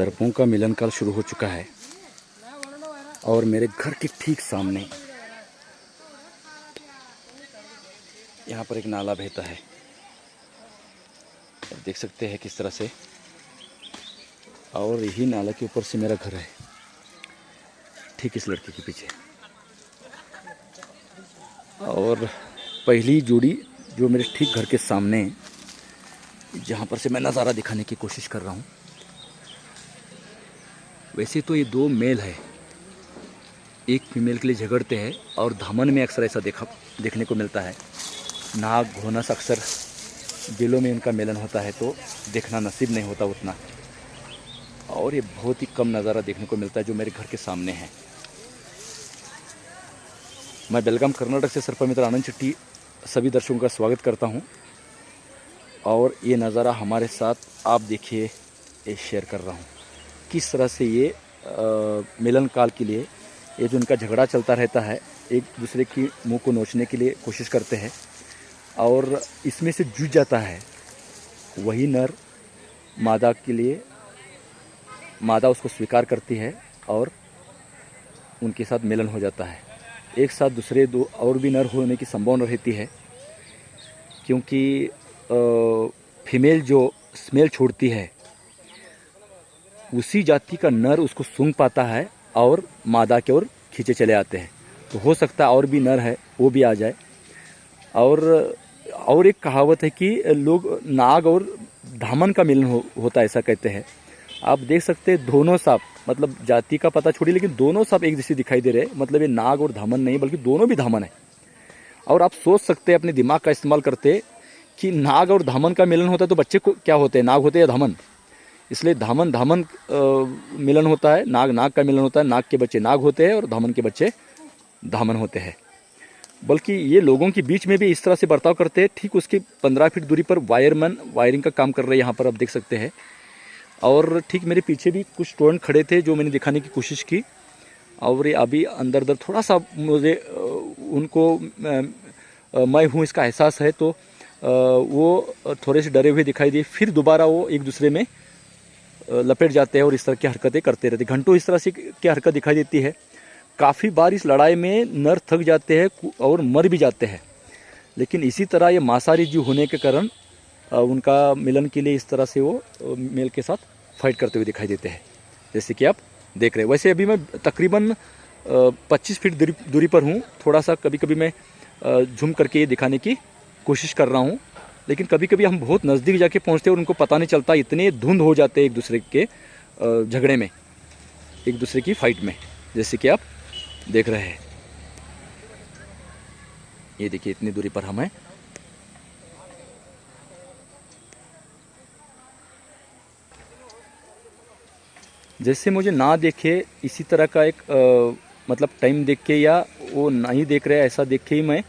सर्पों का मिलन काल शुरू हो चुका है और मेरे घर के ठीक सामने यहाँ पर एक नाला बहता है। आप देख सकते हैं किस तरह से, और यही नाला के ऊपर से मेरा घर है, ठीक इस लड़के के पीछे। और पहली जोड़ी जो मेरे ठीक घर के सामने, जहाँ पर से मैं नज़ारा दिखाने की कोशिश कर रहा हूँ, वैसे तो ये दो मेल है, एक फीमेल के लिए झगड़ते हैं और धामन में अक्सर ऐसा देखने को मिलता है। नाग घोनस अक्सर बिलों में इनका मिलन होता है तो देखना नसीब नहीं होता उतना, और ये बहुत ही कम नज़ारा देखने को मिलता है जो मेरे घर के सामने है। मैं बेलगाम कर्नाटक से सर्पमित्र आनंद शेट्टी सभी दर्शकों का स्वागत करता हूं, और ये नज़ारा हमारे साथ आप देखिए, ये शेयर कर रहा हूं किस तरह से ये मिलन काल के लिए ये जो उनका झगड़ा चलता रहता है, एक दूसरे की मुंह को नोचने के लिए कोशिश करते हैं और इसमें से जूझ जाता है। वही नर मादा के लिए, मादा उसको स्वीकार करती है और उनके साथ मिलन हो जाता है। एक साथ दूसरे दो और भी नर होने की संभावना रहती है, क्योंकि फीमेल जो स्मेल छोड़ती है उसी जाति का नर उसको सूंघ पाता है और मादा की ओर खींचे चले आते हैं। तो हो सकता है और भी नर है वो भी आ जाए। और एक कहावत है कि लोग नाग और धामन का मिलन होता है, ऐसा कहते हैं। आप देख सकते हैं दोनों सांप, मतलब जाति का पता छोड़िए, लेकिन दोनों सांप एक जैसे दिखाई दे रहे हैं। मतलब ये नाग और धामन नहीं बल्कि दोनों भी धामन है। और आप सोच सकते हैं अपने दिमाग का इस्तेमाल करते कि नाग और धामन का मिलन होता है तो बच्चे को क्या होते हैं, नाग होते हैं या धामन। इसलिए धामन धामन मिलन होता है, नाग नाग का मिलन होता है, नाग के बच्चे नाग होते हैं और धामन के बच्चे धामन होते हैं। बल्कि ये लोगों के बीच में भी इस तरह से बर्ताव करते हैं। ठीक उसके 15 फीट दूरी पर वायरमैन वायरिंग का काम कर रहे हैं, यहाँ पर आप देख सकते हैं। और ठीक मेरे पीछे भी कुछ स्टूडेंट खड़े थे जो मैंने दिखाने की कोशिश की, और ये अभी अंदर अंदर थोड़ा सा मुझे उनको मैं हूँ इसका एहसास है, तो वो थोड़े से डरे हुए दिखाई दिए। फिर दोबारा वो एक दूसरे में लपेट जाते हैं और इस तरह की हरकतें करते रहते। घंटों इस तरह से की हरकत दिखाई देती है। काफ़ी बार इस लड़ाई में नर थक जाते हैं और मर भी जाते हैं, लेकिन इसी तरह ये मांसाहारी जीव होने के कारण उनका मिलन के लिए इस तरह से वो मेल के साथ फाइट करते हुए दिखाई देते हैं, जैसे कि आप देख रहे हैं। वैसे अभी मैं तकरीबन 25 फीट दूरी पर हूँ। थोड़ा सा कभी कभी मैं झूम करके ये दिखाने की कोशिश कर रहा हूँ, लेकिन कभी कभी हम बहुत नज़दीक जाके पहुँचते हैं और उनको पता नहीं चलता, इतने धुंध हो जाते हैं एक दूसरे के झगड़े में, एक दूसरे की फाइट में, जैसे कि आप देख रहे हैं। ये देखिए इतनी दूरी पर हम हैं। जैसे मुझे ना देखे इसी तरह का एक मतलब टाइम देख के या वो नहीं देख रहे ऐसा देख के ही मैं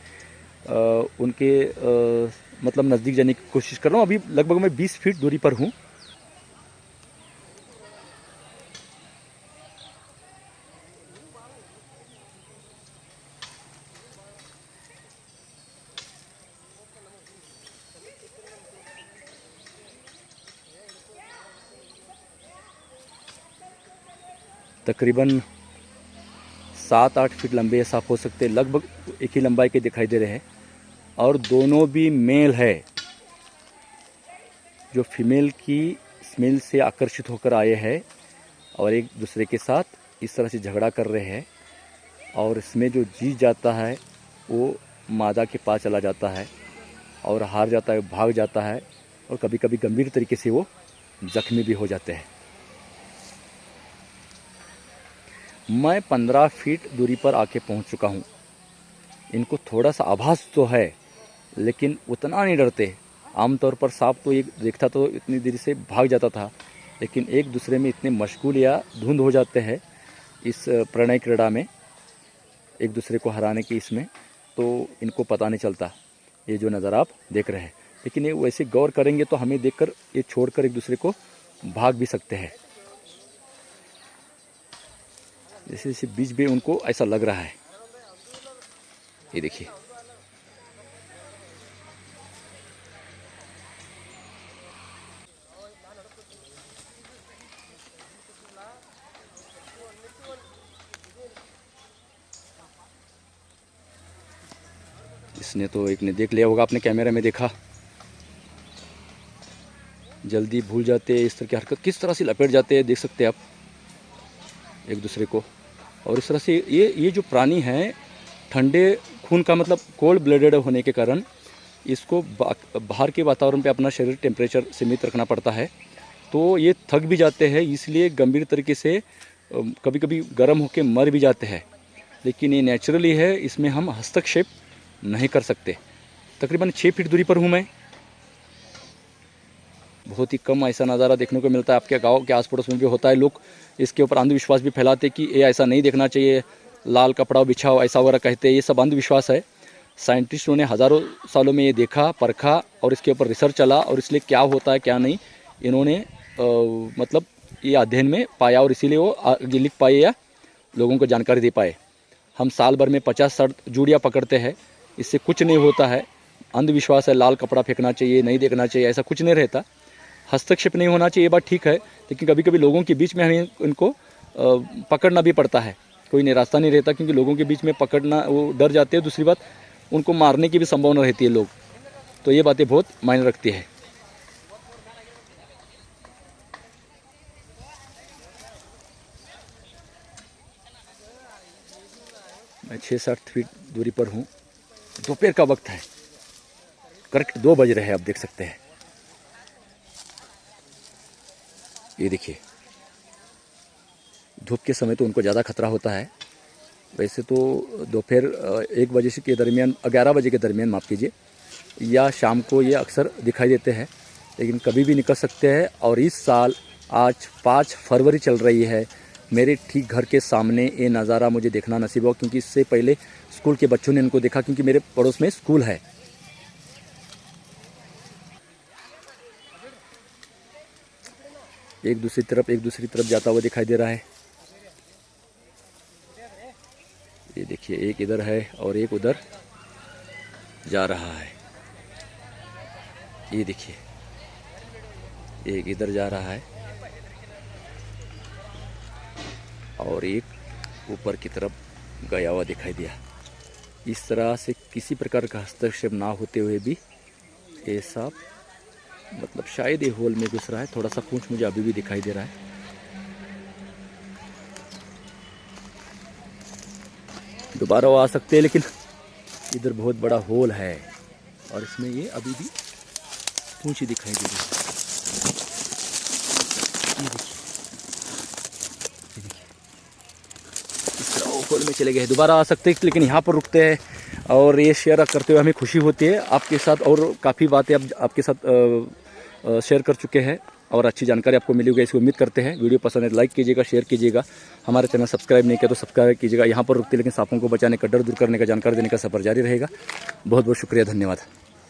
उनके मतलब नज़दीक जाने की कोशिश कर रहा हूँ। अभी लगभग मैं 20 फीट दूरी पर हूँ। तकरीबन 7-8 फीट लंबे या साफ हो सकते हैं, लगभग एक ही लंबाई के दिखाई दे रहे हैं, और दोनों भी मेल है जो फीमेल की स्मेल से आकर्षित होकर आए हैं और एक दूसरे के साथ इस तरह से झगड़ा कर रहे हैं। और इसमें जो जीत जाता है वो मादा के पास चला जाता है और हार जाता है, भाग जाता है, और कभी कभी गंभीर तरीके से वो जख्मी भी हो जाते हैं। मैं 15 फीट दूरी पर आके पहुंच चुका हूं। इनको थोड़ा सा आभास तो है, लेकिन उतना नहीं डरते। आमतौर पर सांप तो एक देखता तो इतनी देर से भाग जाता था, लेकिन एक दूसरे में इतने मशगूल या धुंध हो जाते हैं इस प्रणय क्रीड़ा में, एक दूसरे को हराने की इसमें, तो इनको पता नहीं चलता ये जो नज़ारा आप देख रहे हैं। लेकिन ये वैसे गौर करेंगे तो हमें देखकर ये छोड़कर एक दूसरे को भाग भी सकते हैं। जैसे जैसे बीच में उनको ऐसा लग रहा है, ये देखिए। इसने तो एक ने देख लिया होगा, अपने कैमरे में देखा। जल्दी भूल जाते हैं, इस तरह की हरकत किस तरह से लपेट जाते हैं, देख सकते हैं आप एक दूसरे को। और इस तरह से ये जो प्राणी हैं ठंडे खून का, मतलब कोल्ड ब्लडेड होने के कारण इसको बाहर के वातावरण पे अपना शरीर टेम्परेचर सीमित रखना पड़ता है, तो ये थक भी जाते हैं, इसलिए गंभीर तरीके से कभी कभी गर्म होकर मर भी जाते हैं। लेकिन ये नेचुरली है, इसमें हम हस्तक्षेप नहीं कर सकते। तकरीबन 6 फीट दूरी पर हूँ मैं। बहुत ही कम ऐसा नज़ारा देखने को मिलता है, आपके गांव के आस पड़ोस में भी होता है। लोग इसके ऊपर अंधविश्वास भी फैलाते कि ये ऐसा नहीं देखना चाहिए, लाल कपड़ा बिछाओ ऐसा वगैरह कहते हैं। ये सब अंधविश्वास है। साइंटिस्टों ने हज़ारों सालों में ये देखा, परखा और इसके ऊपर रिसर्च चला, और इसलिए क्या होता है क्या नहीं इन्होंने मतलब ये अध्ययन में पाया, और इसीलिए वो लिख पाए या लोगों को जानकारी दे पाए। हम साल भर में 50-60 जूड़ियाँ पकड़ते हैं, इससे कुछ नहीं होता है। अंधविश्वास है, लाल कपड़ा फेंकना चाहिए, नहीं देखना चाहिए, ऐसा कुछ नहीं रहता। हस्तक्षेप नहीं होना चाहिए, ये बात ठीक है, लेकिन कभी कभी लोगों के बीच में हमें इनको पकड़ना भी पड़ता है। कोई रास्ता नहीं रहता, क्योंकि लोगों के बीच में पकड़ना वो डर जाते हैं। दूसरी बात, उनको मारने की भी संभावना रहती है लोग, तो ये बातें बहुत मायने रखती है। मैं 6-7 फीट दूरी पर हूँ। दोपहर का वक्त है, करेक्ट 2 बज रहे हैं, आप देख सकते हैं। ये देखिए, धूप के समय तो उनको ज़्यादा खतरा होता है। वैसे तो दोपहर 1 बजे से के दरमियान, 11 बजे के दरमियान माफ़ कीजिए, या शाम को ये अक्सर दिखाई देते हैं, लेकिन कभी भी निकल सकते हैं। और इस साल आज 5 फरवरी चल रही है, मेरे ठीक घर के सामने ये नज़ारा मुझे देखना नसीब हुआ, क्योंकि इससे पहले स्कूल के बच्चों ने इनको देखा, क्योंकि मेरे पड़ोस में स्कूल है। एक दूसरी तरफ जाता हुआ दिखाई दे रहा है। ये देखिए, एक इधर है और एक उधर जा रहा है। ये देखिए, एक इधर जा रहा है और एक ऊपर की तरफ गया हुआ दिखाई दिया। इस तरह से किसी प्रकार का हस्तक्षेप ना होते हुए भी ये सांप, मतलब शायद ये होल में घुस रहा है। थोड़ा सा पूंछ मुझे अभी भी दिखाई दे रहा है। दोबारा वो आ सकते हैं, लेकिन इधर बहुत बड़ा होल है और इसमें ये अभी भी पूंछ ही दिखाई दे रही है। ये देखिए, इस तरह वो होल में चले गए। दोबारा आ सकते हैं, लेकिन यहाँ पर रुकते हैं। और ये शेयर करते हुए हमें खुशी होती है आपके साथ, और काफ़ी बातें अब आपके साथ शेयर कर चुके हैं और अच्छी जानकारी आपको मिली होगी, इसकी उम्मीद करते हैं। वीडियो पसंद है लाइक कीजिएगा, शेयर कीजिएगा। हमारे चैनल सब्सक्राइब नहीं किया तो सब्सक्राइब कीजिएगा। यहाँ पर रुकते, लेकिन सांपों को बचाने का, डर दूर करने का, जानकारी देने का सफर जारी रहेगा। बहुत बहुत शुक्रिया, धन्यवाद।